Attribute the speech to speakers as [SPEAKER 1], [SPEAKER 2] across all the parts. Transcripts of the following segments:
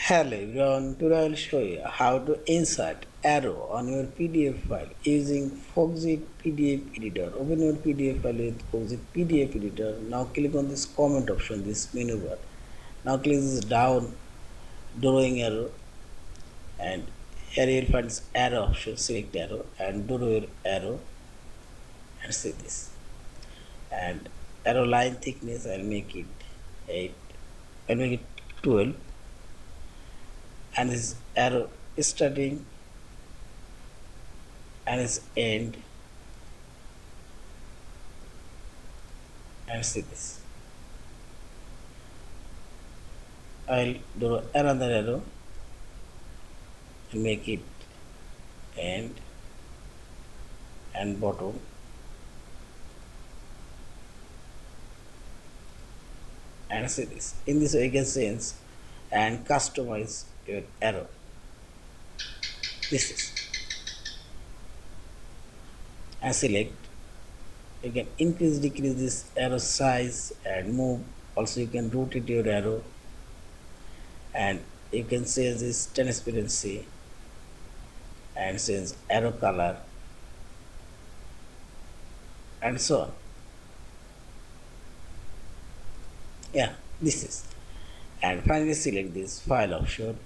[SPEAKER 1] Hello everyone, today I will show you how to insert arrow on your PDF file using Foxit PDF Editor. Open your PDF file with Foxit PDF Editor. Now click on this comment option, this menu bar. Now click this down drawing arrow, and here you will find this arrow option. Select arrow and draw your arrow and see this. And arrow line thickness I will make it 8. I will make it 12. And this arrow starting and its end, and see this. I'll draw another arrow and make it end and bottom, and see this. In this way you can change and customize your arrow. This is, and select. You can increase decrease this arrow size and move. Also you can rotate your arrow, and you can change this transparency and change arrow color and so on. Yeah, this is. And finally select this file option,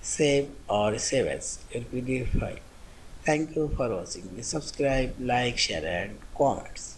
[SPEAKER 1] save or save as your PDF file. Thank you for watching. Please subscribe, like, share and comments.